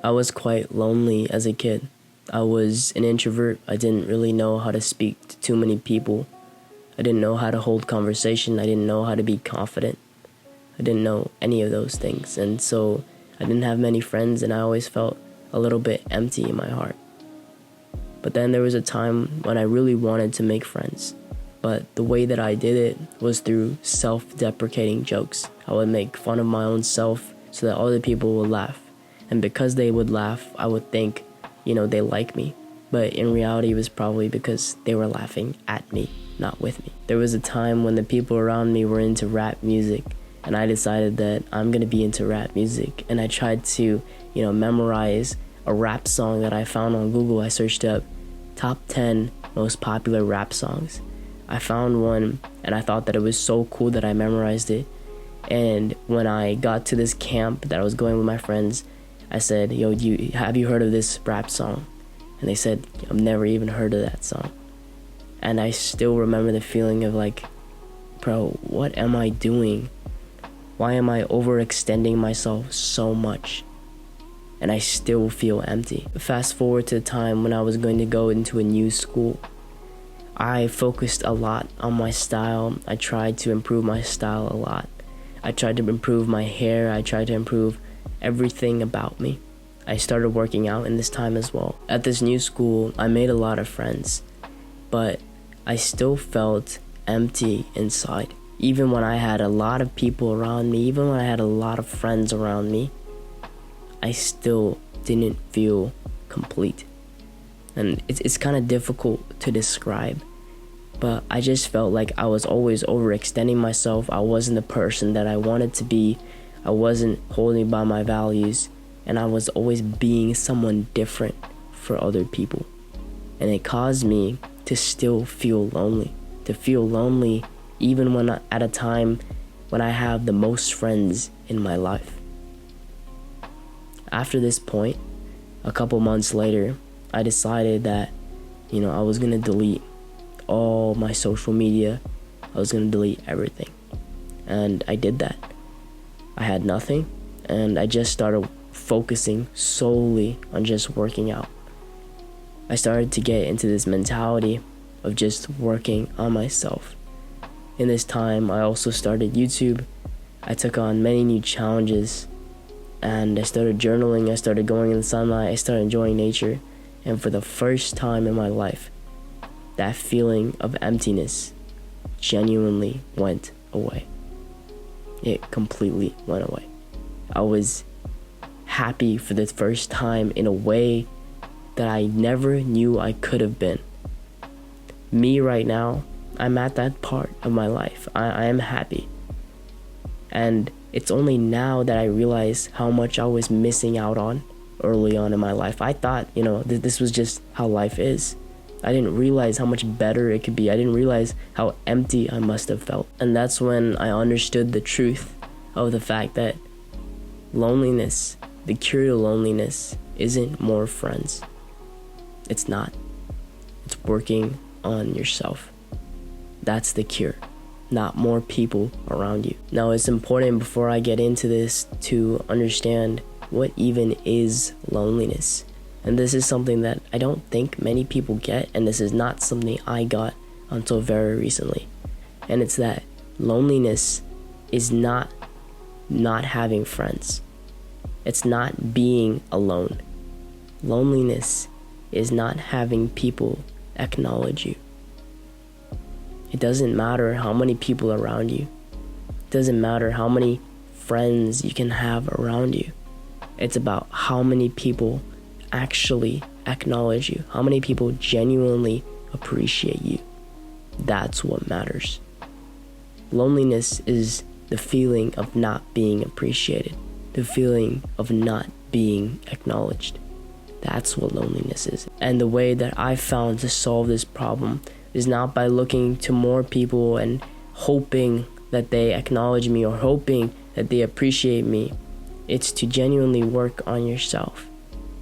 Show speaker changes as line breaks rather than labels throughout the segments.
I was quite lonely as a kid. I was an introvert. I didn't really know how to speak to too many people. I didn't know how to hold conversation. I didn't know how to be confident. I didn't know any of those things. And so I didn't have many friends, and I always felt a little bit empty in my heart. But then there was a time when I really wanted to make friends. But the way that I did it was through self-deprecating jokes. I would make fun of my own self so that other people would laugh. And because they would laugh, I would think, they like me. But in reality, it was probably because they were laughing at me, not with me. There was a time when the people around me were into rap music, and I decided that I'm gonna be into rap music. And I tried to, memorize a rap song that I found on Google. I searched up top 10 most popular rap songs. I found one, and I thought that it was so cool that I memorized it. And when I got to this camp that I was going with my friends, I said, have you heard of this rap song? And they said, I've never even heard of that song. And I still remember the feeling of like, bro, what am I doing? Why am I overextending myself so much? And I still feel empty. Fast forward to the time when I was going to go into a new school. I focused a lot on my style. I tried to improve my style a lot. I tried to improve my hair. I tried to improve everything about me. I started working out in this time as well. At this new school, I made a lot of friends, but I still felt empty inside. Even when I had a lot of people around me, even when I had a lot of friends around me, I still didn't feel complete. And it's kind of difficult to describe, but I just felt like I was always overextending myself. I wasn't the person that I wanted to be. I wasn't holding by my values, and I was always being someone different for other people. And it caused me to still feel lonely, even when at a time when I have the most friends in my life. After this point, a couple months later, I decided that, I was gonna delete all my social media. I was gonna delete everything. And I did that. I had nothing, and I just started focusing solely on just working out. I started to get into this mentality of just working on myself. In this time, I also started YouTube. I took on many new challenges, and I started journaling. I started going in the sunlight. I started enjoying nature. And for the first time in my life, that feeling of emptiness genuinely went away. It completely went away. I was happy for the first time in a way that I never knew I could have been. Me right now, I'm at that part of my life. I am happy. And it's only now that I realize how much I was missing out on early on in my life. I thought, this was just how life is. I didn't realize how much better it could be. I didn't realize how empty I must have felt. And that's when I understood the truth of the fact that loneliness, the cure to loneliness, isn't more friends. It's not. It's working on yourself. That's the cure, not more people around you. Now, it's important before I get into this to understand what even is loneliness. And this is something that I don't think many people get, and this is not something I got until very recently. And it's that loneliness is not having friends. It's not being alone. Loneliness is not having people acknowledge you. It doesn't matter how many people around you. It doesn't matter how many friends you can have around you. It's about how many people actually acknowledge you, how many people genuinely appreciate you. That's what matters. Loneliness is the feeling of not being appreciated, the feeling of not being acknowledged. That's what loneliness is. And the way that I found to solve this problem is not by looking to more people and hoping that they acknowledge me or hoping that they appreciate me. It's to genuinely work on yourself.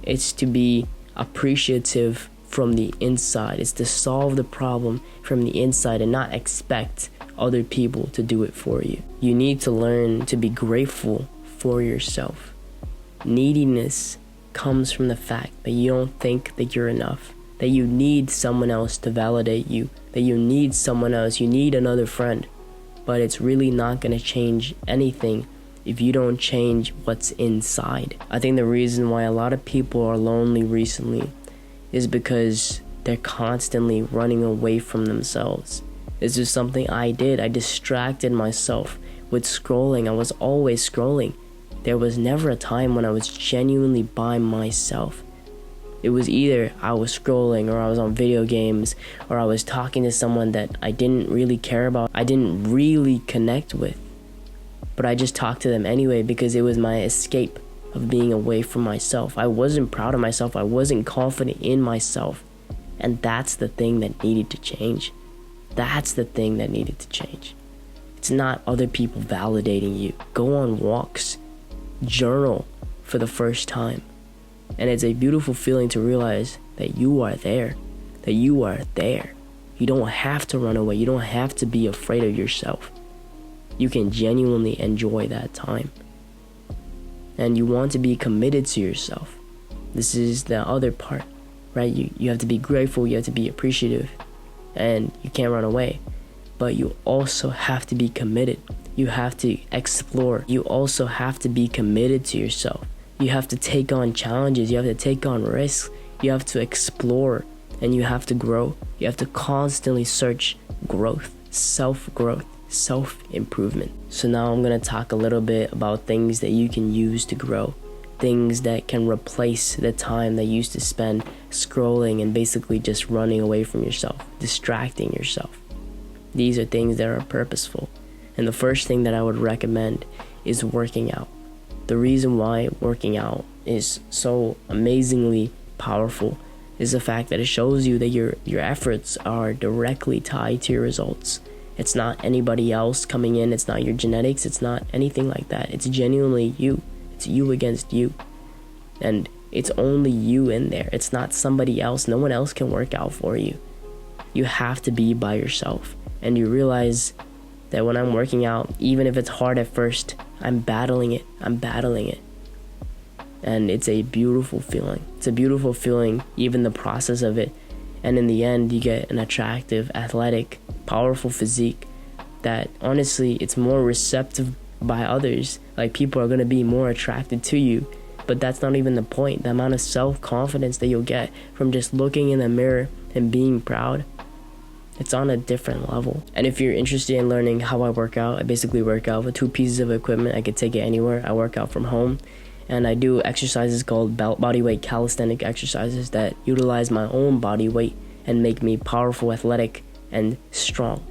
It's to be appreciative from the inside. It's to solve the problem from the inside and not expect other people to do it for you. You need to learn to be grateful for yourself. Neediness comes from the fact that you don't think that you're enough, that you need someone else to validate you, that you need someone else, you need another friend. But it's really not going to change anything if you don't change what's inside. I think the reason why a lot of people are lonely recently is because they're constantly running away from themselves. This is something I did. I distracted myself with scrolling. I was always scrolling. There was never a time when I was genuinely by myself. It was either I was scrolling, or I was on video games, or I was talking to someone that I didn't really care about, I didn't really connect with. But I just talked to them anyway because it was my escape of being away from myself. I wasn't proud of myself. I wasn't confident in myself. And that's the thing that needed to change. That's the thing that needed to change. It's not other people validating you. Go on walks. Journal for the first time. And it's a beautiful feeling to realize that you are there. That you are there. You don't have to run away. You don't have to be afraid of yourself. You can genuinely enjoy that time. And you want to be committed to yourself. This is the other part, right? You have to be grateful. You have to be appreciative. And you can't run away. But you also have to be committed. You have to explore. You also have to be committed to yourself. You have to take on challenges. You have to take on risks. You have to explore. And you have to grow. You have to constantly search growth, self-growth, self-improvement. So now I'm going to talk a little bit about things that you can use to grow. Things that can replace the time that you used to spend scrolling and basically just running away from yourself, distracting yourself. These are things that are purposeful. And the first thing that I would recommend is working out. The reason why working out is so amazingly powerful is the fact that it shows you that your efforts are directly tied to your results. It's not anybody else coming in. It's not your genetics. It's not anything like that. It's genuinely you. It's you against you. And it's only you in there. It's not somebody else. No one else can work out for you. You have to be by yourself. And you realize that when I'm working out, even if it's hard at first, I'm battling it. And it's a beautiful feeling. It's a beautiful feeling, even the process of it. And in the end, you get an attractive, athletic, powerful physique that honestly, it's more receptive by others. Like, people are going to be more attracted to you. But that's not even the point. The amount of self-confidence that you'll get from just looking in the mirror and being proud, it's on a different level. And if you're interested in learning how I work out, I basically work out with 2 pieces of equipment. I could take it anywhere. I work out from home. And I do exercises called bodyweight calisthenic exercises that utilize my own body weight and make me powerful, athletic, and strong.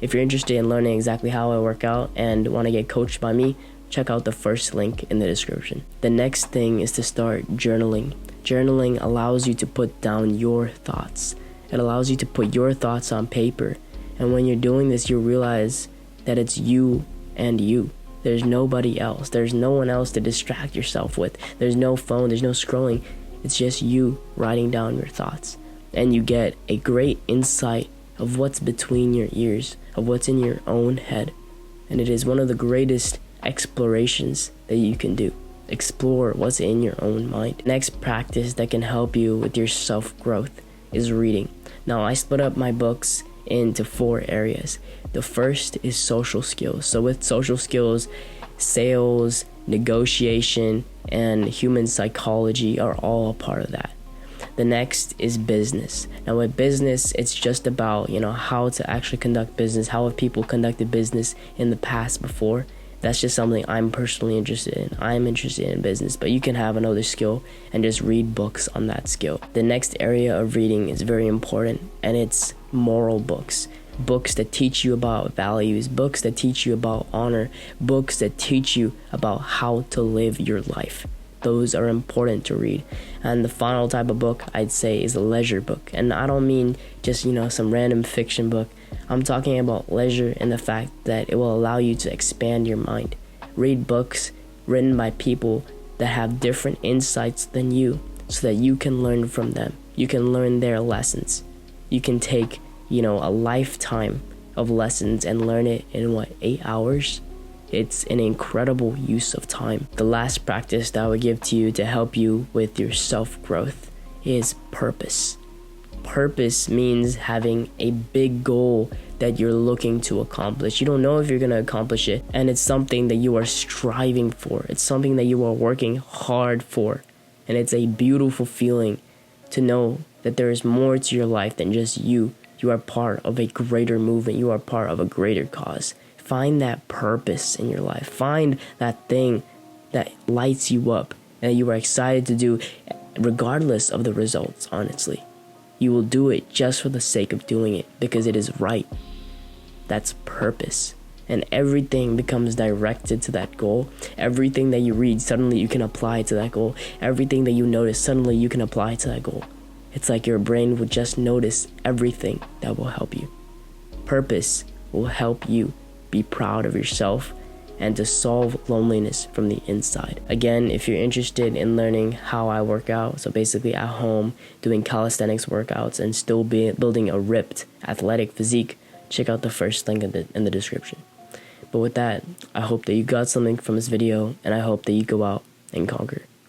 If you're interested in learning exactly how I work out and want to get coached by me, check out the first link in the description. The next thing is to start journaling. Journaling allows you to put down your thoughts. It allows you to put your thoughts on paper. And when you're doing this, you realize that it's you and you. There's nobody else. There's no one else to distract yourself with. There's no phone. There's no scrolling. It's just you writing down your thoughts. And you get a great insight of what's between your ears, of what's in your own head. And it is one of the greatest explorations that you can do. Explore what's in your own mind. Next practice that can help you with your self-growth is reading. Now, I split up my books into 4 areas. The first is social skills. So with social skills, sales, negotiation, and human psychology are all a part of that. The next is business. Now with business, it's just about, how to actually conduct business. How have people conducted business in the past before? That's just something I'm personally interested in. I'm interested in business, but you can have another skill and just read books on that skill. The next area of reading is very important, and it's moral books. Books that teach you about values, books that teach you about honor, books that teach you about how to live your life. Those are important to read. And the final type of book I'd say is a leisure book. And I don't mean just, some random fiction book. I'm talking about leisure in the fact that it will allow you to expand your mind. Read books written by people that have different insights than you so that you can learn from them. You can learn their lessons. You can take, a lifetime of lessons and learn it in 8 hours? It's an incredible use of time. The last practice that I would give to you to help you with your self-growth is purpose. Purpose means having a big goal that you're looking to accomplish. You don't know if you're going to accomplish it, and it's something that you are striving for. It's something that you are working hard for, and it's a beautiful feeling to know that there is more to your life than just you. You are part of a greater movement. You are part of a greater cause. Find that purpose in your life. Find that thing that lights you up and that you are excited to do regardless of the results, honestly. You will do it just for the sake of doing it because it is right. That's purpose. And everything becomes directed to that goal. Everything that you read, suddenly you can apply to that goal. Everything that you notice, suddenly you can apply to that goal. It's like your brain will just notice everything that will help you. Purpose will help you be proud of yourself and to solve loneliness from the inside. Again, if you're interested in learning how I work out, so basically at home doing calisthenics workouts and still building a ripped athletic physique, check out the first link in the description. But with that, I hope that you got something from this video, and I hope that you go out and conquer.